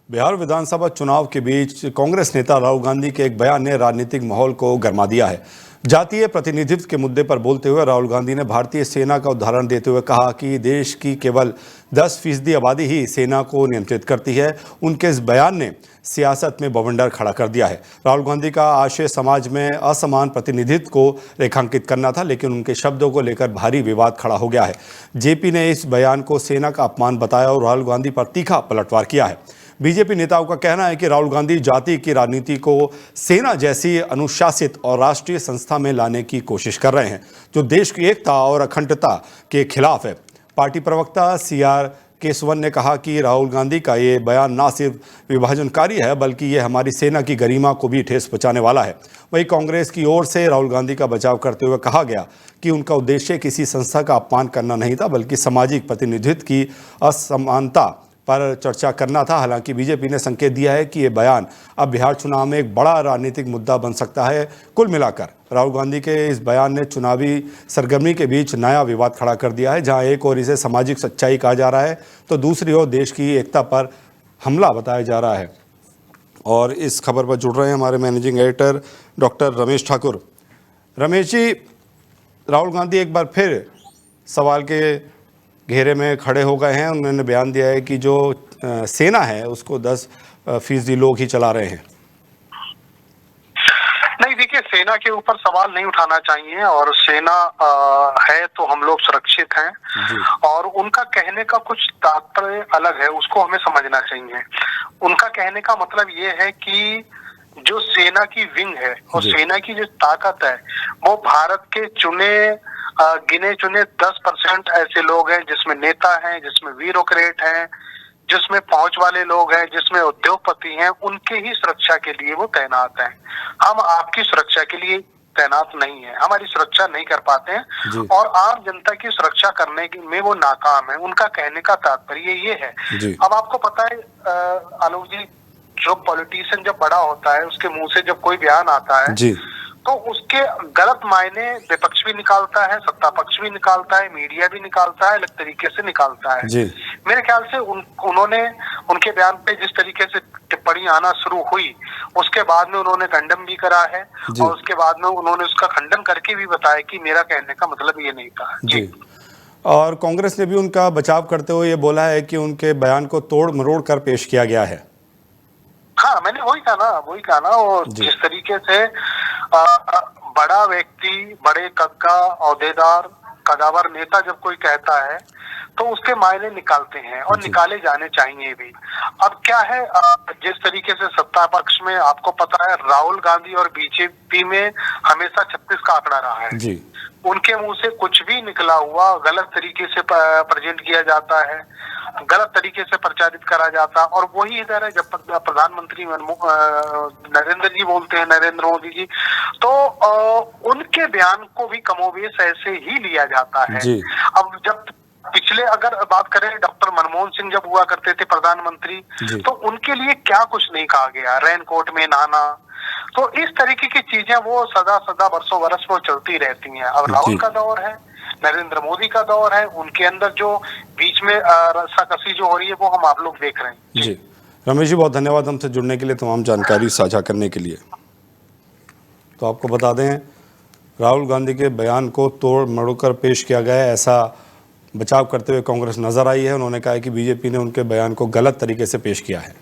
बिहार विधानसभा चुनाव के बीच कांग्रेस नेता राहुल गांधी के एक बयान ने राजनीतिक माहौल को गरमा दिया है। जातीय प्रतिनिधित्व के मुद्दे पर बोलते हुए राहुल गांधी ने भारतीय सेना का उदाहरण देते हुए कहा कि देश की केवल 10% आबादी ही सेना को नियंत्रित करती है। उनके इस बयान ने सियासत में बवंडर खड़ा कर दिया है। राहुल गांधी का आशय समाज में असमान प्रतिनिधित्व को रेखांकित करना था, लेकिन उनके शब्दों को लेकर भारी विवाद खड़ा हो गया है। जेपी ने इस बयान को सेना का अपमान बताया और राहुल गांधी पर तीखा पलटवार किया है। बीजेपी नेताओं का कहना है कि राहुल गांधी जाति की राजनीति को सेना जैसी अनुशासित और राष्ट्रीय संस्था में लाने की कोशिश कर रहे हैं, जो देश की एकता और अखंडता के खिलाफ है। पार्टी प्रवक्ता सीआर केसवन ने कहा कि राहुल गांधी का ये बयान न सिर्फ विभाजनकारी है, बल्कि ये हमारी सेना की गरिमा को भी ठेस पहुंचाने वाला है। वहीं कांग्रेस की ओर से राहुल गांधी का बचाव करते हुए कहा गया कि उनका उद्देश्य किसी संस्था का अपमान करना नहीं था, बल्कि सामाजिक प्रतिनिधित्व की असमानता पर चर्चा करना था। हालांकि बीजेपी ने संकेत दिया है कि ये बयान अब बिहार चुनाव में एक बड़ा राजनीतिक मुद्दा बन सकता है। कुल मिलाकर राहुल गांधी के इस बयान ने चुनावी सरगर्मी के बीच नया विवाद खड़ा कर दिया है, जहां एक ओर इसे सामाजिक सच्चाई कहा जा रहा है तो दूसरी ओर देश की एकता पर हमला बताया जा रहा है। और इस खबर पर जुड़ रहे हैं हमारे managing editor doctor Ramesh Thakur. Ramesh ji, Rahul Gandhi एक बार फिर सवाल के घेरे में खड़े हो गए हैं। उन्होंने बयान दिया है कि जो सेना है उसको 10% लोग ही चला रहे हैं। नहीं, देखिए, सेना के ऊपर सवाल नहीं उठाना चाहिए और सेना है तो हम लोग सुरक्षित हैं और उनका कहने का कुछ तात्पर्य अलग है, उसको हमें समझना चाहिए। उनका कहने का मतलब ये है कि जो सेना की विंग है और सेना की जो ताकत है वो भारत के गिने चुने 10% ऐसे लोग हैं, जिसमें नेता हैं, जिसमें ब्यूरोक्रेट हैं, जिसमें पहुंच वाले लोग हैं, जिसमें उद्योगपति हैं, उनके ही सुरक्षा के लिए वो तैनात हैं। हम आपकी सुरक्षा के लिए तैनात नहीं है, हमारी सुरक्षा नहीं कर पाते हैं और आम जनता की सुरक्षा करने में वो नाकाम है। उनका कहने का तात्पर्य ये है। अब आपको पता है आलोक जी, जो पॉलिटिशियन जब बड़ा होता है उसके मुंह से जब कोई बयान आता है तो उसके गलत मायने विपक्ष भी निकालता है, सत्ता पक्ष भी निकालता है, मीडिया भी निकालता है, अलग तरीके से निकालता है। मेरे ख्याल से उन्होंने उनके बयान पे जिस तरीके से टिप्पणी आना शुरू हुई उसके बाद में उन्होंने खंडन भी करा है और उसके बाद में उन्होंने उसका खंडन करके भी बताया कि मेरा कहने का मतलब ये नहीं था। जी। और कांग्रेस ने भी उनका बचाव करते हुए ये बोला है कि उनके बयान को तोड़ मरोड़ कर पेश किया गया है। हाँ, मैंने वही कहा ना और जिस तरीके से बड़ा व्यक्ति, बड़े कद का औहदेदार, कदावर नेता जब कोई कहता है तो उसके मायने निकालते हैं और निकाले जाने चाहिए भी। अब क्या है, जिस तरीके से सत्ता पक्ष में आपको पता है राहुल गांधी और बीजेपी में हमेशा 36 का आंकड़ा रहा है। उनके मुंह से कुछ भी निकला हुआ गलत तरीके से प्रेजेंट किया जाता है, गलत तरीके से प्रचारित करा जाता है। और वही इधर है, जब प्रधानमंत्री नरेंद्र जी बोलते हैं, नरेंद्र मोदी जी, तो उनके बयान को भी कमोबेश ऐसे ही लिया जाता है। अब जब पिछले अगर बात करें, डॉक्टर मनमोहन सिंह जब हुआ करते थे प्रधानमंत्री, तो उनके लिए क्या कुछ नहीं कहा गया, रेनकोट में नहाना, तो इस तरीके की चीजें वो सदा वर्षों बरस वो चलती रहती हैं। अब राहुल का दौर है, नरेंद्र मोदी का दौर है, उनके अंदर जो बीच में रस्साकसी जो हो रही है वो हम आप लोग देख रहे हैं। जी रमेश जी, बहुत धन्यवाद हमसे जुड़ने के लिए, तमाम जानकारी साझा करने के लिए। तो आपको बता दें, राहुल गांधी के बयान को तोड़ मरोड़ कर पेश किया गया है, ऐसा बचाव करते हुए कांग्रेस नजर आई है। उन्होंने कहा है कि बीजेपी ने उनके बयान को गलत तरीके से पेश किया है।